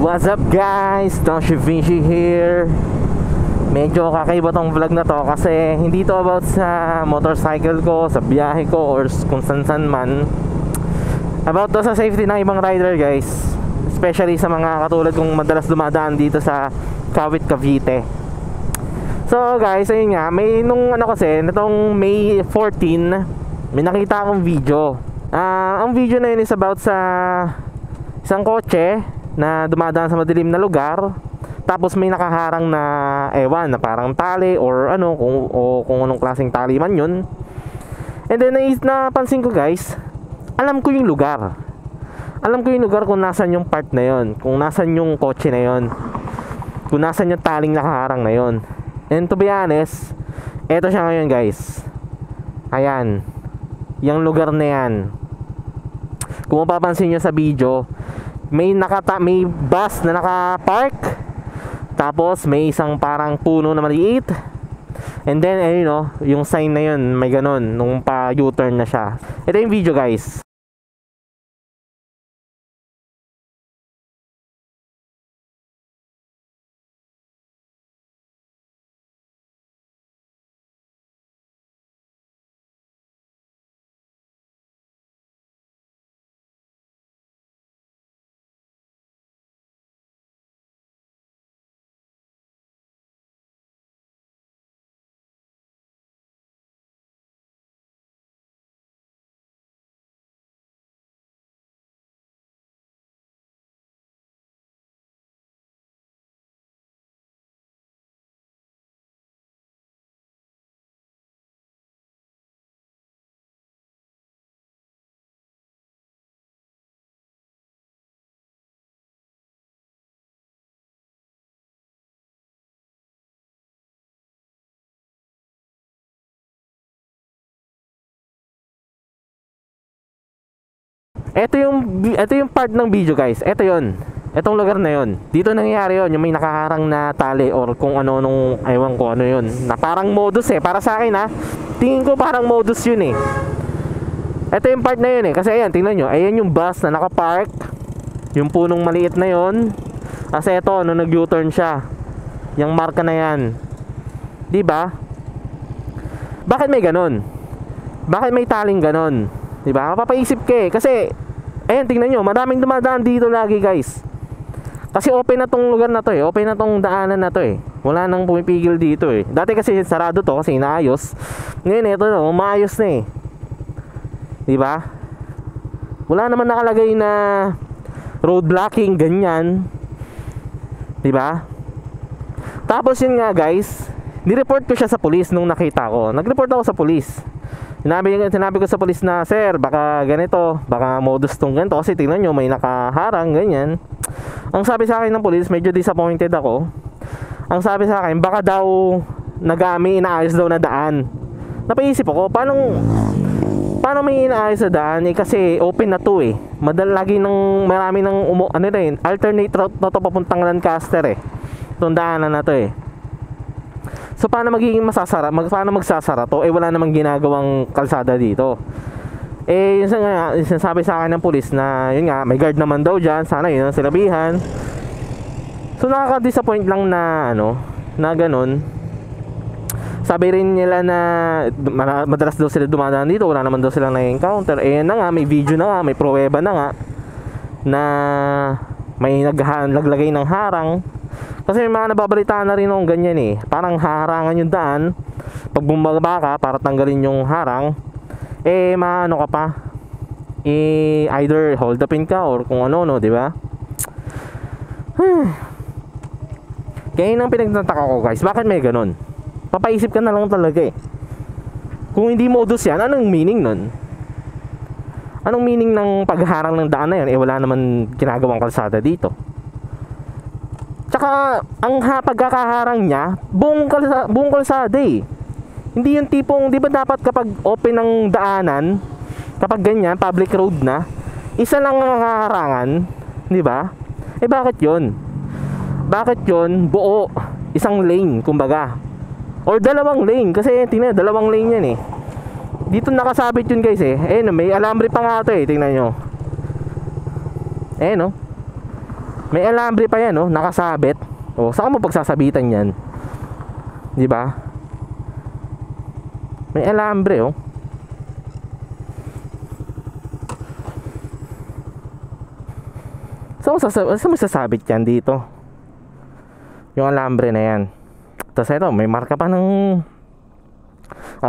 What's up guys? DownShiftVinci here. Medyo kakaiba tong vlog na to kasi hindi to about sa motorcycle ko, sa biyahe ko, or kung san man. About to sa safety ng ibang rider guys, especially sa mga katulad kong madalas dumadaan dito sa Cavite. So guys, ayun nga, may nung ano kasi, nitong May 14, may nakita akong video. Ang video na yun is about sa isang kotse na dumadaan sa madilim na lugar. Tapos may nakaharang na ewan na parang tali or ano, kung anong klaseng tali man yun. And then napansin ko guys, alam ko yung lugar. Alam ko yung lugar kung nasan yung part na yun, kung nasan yung kotse na yun, kung nasan yung taling nakaharang na yun. And to be honest, eto siya ngayon guys. Ayan, yung lugar na yan. Kung mapapansin nyo sa video, may bus na nakapark. Tapos may isang parang puno na maliit. And then ayun no, yung sign na yun, may ganon, nung pa U-turn na siya. Ito yung video guys. Ito yung part ng video guys. Ito yun. Etong lugar na yun. Dito nangyayari yun. Yung may nakaharang na tali or kung ano nung ewan ko ano yun. Na parang Modus eh. Para sa akin ha. Tingin ko parang Modus yun eh. Ito yung part na yun eh. Kasi ayan, tingnan nyo. Ayan yung bus na nakapark. Yung punong maliit na yun. Kasi ito, nung nag-U-turn siya. Yung marka na yan. Diba? Bakit may ganon? Bakit may taling ganon? Diba? Mapapaisip ka eh. Kasi ayan, tingnan nyo, maraming dumadaan dito lagi guys. Kasi open na tong lugar na to eh. Open na tong daanan na to eh. Wala nang pumipigil dito eh. Dati kasi sarado to kasi inaayos. Ngayon ito no, maayos na eh. Diba? Wala naman nakalagay na road blocking, ganyan. Diba? Tapos yun nga guys, nireport ko siya sa police nung nakita ko. Nag-report ako sa police. Sinabi ko sa police na, sir, baka ganito, baka Modus tong ganito. Kasi tingnan nyo, may nakaharang, ganyan. Ang sabi sa akin ng police, medyo disappointed ako. Ang sabi sa akin, baka daw inaayos daw na daan. Napaisip ako, paano may inaayos na daan? Eh, kasi open na to eh. Marami ng alternate route na to papuntang Lancaster eh. Itong daanan na to eh. So paano magiging paano magsasara to? Eh wala namang ginagawang kalsada dito. Eh yun nga, sinasabi sa akin ng pulis na yun nga, may guard naman daw dyan. Sana yun ang sinabihan. So nakaka-disappoint lang na na ganun. Sabi rin nila na madalas daw sila dumadaan dito, wala naman daw silang na-encounter. Eh na nga, may video na nga, may pruweba na nga na may naglagay ng harang. Kasi may mga nababalitaan na rin ng ganyan eh. Parang haharangan yung daan. Pag bumaba ka para tanggalin yung harang, eh maano ka pa, eh either hold upin ka or kung ano di ba? Kaya yun ang pinagtataka ko guys. Bakit may ganun? Papaisip ka na lang talaga eh. Kung hindi Modus yan, anong meaning nun? Anong meaning ng pagharang ng daan na yan? Eh wala naman ginagawang kalsada dito. Tsaka ang pagkakaharang niya buong kalsada eh. Hindi yung tipong, di ba dapat kapag open ng daanan, kapag ganyan, public road na, isa lang ang haharangan, di ba? Eh bakit yun? Bakit yun buo isang lane kumbaga? Or dalawang lane, kasi tingnan, dalawang lane yan eh. Dito nakasabit yun guys eh. May alambre pa nga ito eh, tingnan nyo. No? May alambre pa yan, oh, nakasabit. Oh, saan mo pagsasabitan yan? Di ba? May alambre, oh. Saan mo sasabit yan dito? Yung alambre na yan. Tapos ito, may marka pa ng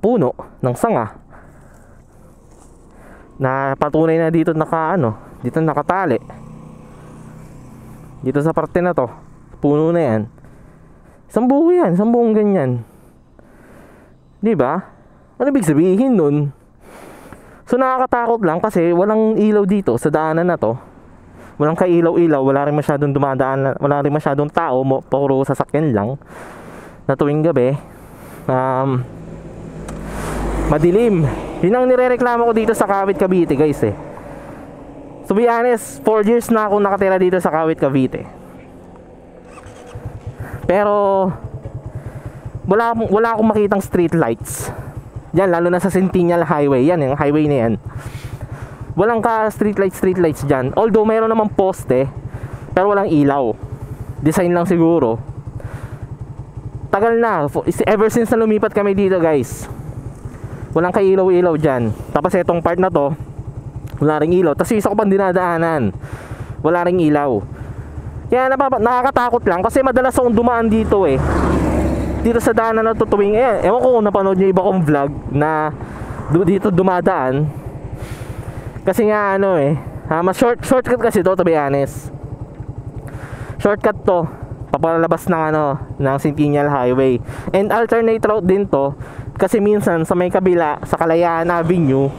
puno, ng sanga. Na patunay na dito dito nakatali. Dito sa parte na to, puno na yan. Isang buo yan, isang buong ganyan. Di ba? Ano ibig sabihin nun? So nakakatakot lang kasi walang ilaw dito sa daanan na to. Walang kailaw-ilaw, wala rin masyadong dumadaan, wala rin masyadong tao, puro sasakyan lang. Na tuwing gabi, madilim. Yun ang nirereklamo ko dito sa Cavite, guys eh. To be honest, 4 years na ako nakatira dito sa Cavite. Pero wala akong makitang street lights. Yan, lalo na sa Centennial Highway. Yan, yung highway na yan. Walang ka street lights dyan. Although mayroon namang poste, pero walang ilaw. Design lang siguro. Tagal na, ever since na lumipat kami dito, guys. Walang kailaw-ilaw dyan. Tapos itong part na to, wala ring ilaw. Tapos isa ko pang dinadaanan, wala ring ilaw. Kaya nakakatakot lang kasi madalas akong dumaan dito eh. Dito sa daanan na to tuwing ewan ko kung napanood nyo iba kong vlog na dito dumadaan. Kasi nga mas shortcut kasi to be honest. Shortcut to papalabas ng Centennial Highway. And alternate route din to kasi minsan sa may kabila sa Kalayaan Avenue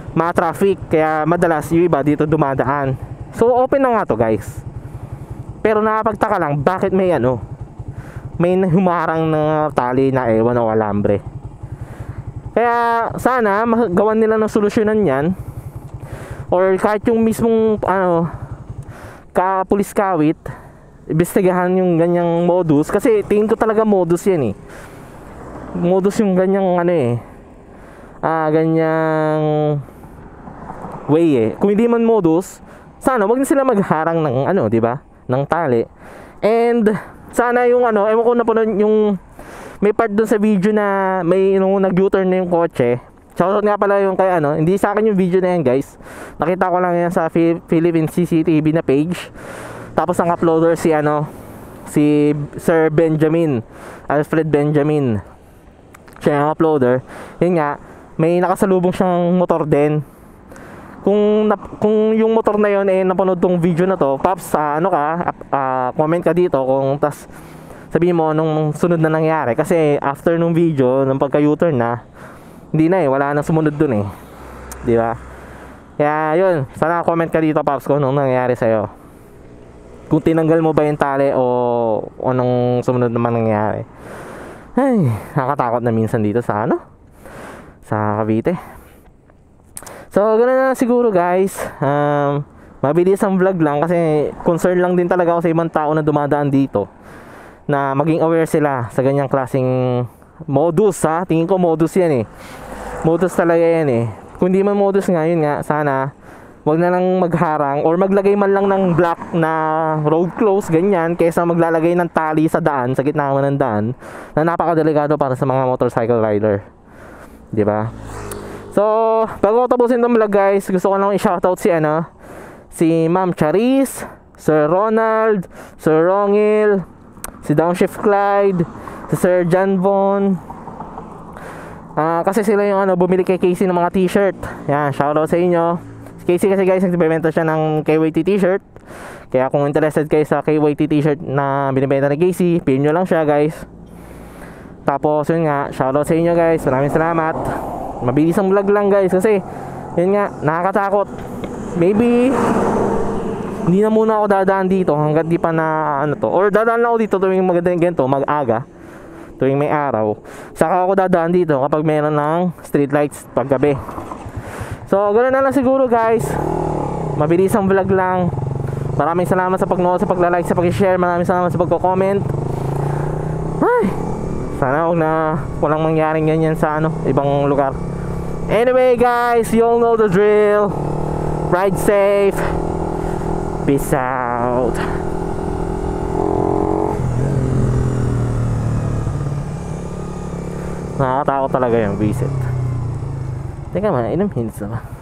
ma-traffic, kaya madalas yung iba dito dumadaan. So open na nga to, guys. Pero nakapagtaka lang bakit may may humarang na tali na ewan o alambre. Kaya sana magawan nila ng solusyonan yan, or kahit yung mismong pulis kawit imbestigahan yung ganyang modus, kasi tingin ko talaga modus yan eh. Modus yung ganyang ganyang way eh. Kung hindi man modus, sana wag na sila magharang ng di ba? Ng tali. And sana yung ewan ko na po yung may part dun sa video na may nag-U-turn na yung kotse. Shoutout nga pala yung kay hindi sa akin yung video na yan, guys. Nakita ko lang yan sa Philippine CCTV na page. Tapos ang uploader si Sir Benjamin, Alfred Benjamin. Siya yung uploader. Yun nga, may nakasalubong siyang motor din. Kung yung motor na yun napanood tong video na to, Paps, comment ka dito kung tas sabihin mo nung sunod na nangyari. Kasi after nung video, nung pagka-U-turn na, hindi na wala nang sumunod dun di ba? Kaya yun, sana comment ka dito, Paps, kung anong nangyari sa'yo. Kung tinanggal mo ba yung tali o anong sumunod naman nangyari. Ay, nakakatakot na minsan dito sa sa Cavite. So ganoon na siguro, guys. Mabilis ang vlog lang kasi concern lang din talaga ako sa ibang tao na dumadaan dito, na maging aware sila sa ganyang klaseng modus tingin ko modus yan modus talaga yan Kung di man modus nga, yun nga, sana wag na lang magharang or maglagay man lang ng block na road close ganyan, kaysa maglalagay ng tali sa daan, sa gitna ng daan, na napakadelikado para sa mga motorcycle rider, di ba? So bago ko tapusin itong vlog, guys, gusto ko lang i-shoutout si Ma'am Charis, Sir Ronald, Sir Rongil, si Downshift Clyde, si Sir John Von. Kasi sila yung bumili kay Casey ng mga t-shirt. Yan, shoutout sa inyo. Casey kasi, guys, nagbibenta siya ng KYT t-shirt. Kaya kung interested kayo sa KYT t-shirt na binibenta ni Casey, pin nyo lang siya, guys. Tapos yun nga, shoutout sa inyo, guys. Maraming salamat. Mabilis ang vlog lang, guys, kasi yun nga, nakakatakot. Maybe hindi na muna ako dadaan dito hanggat di pa na or dadaan lang ako dito tuwing magandang ganito, mag-aga, tuwing may araw. Saka ako dadaan dito kapag meron ng street lights paggabi. So ganoon na lang siguro, guys. Mabilis ang vlog lang. Maraming salamat sa pagnood, sa pagla-like, sa pag-share. Maraming salamat sa pagko-comment. Ay, sana walang mangyaring ganyan sa ibang lugar. Anyway, guys, you all know the drill. Ride safe. Peace out. out. Nakakatakot talaga yung visit. Teka man, ilang minutes na ba?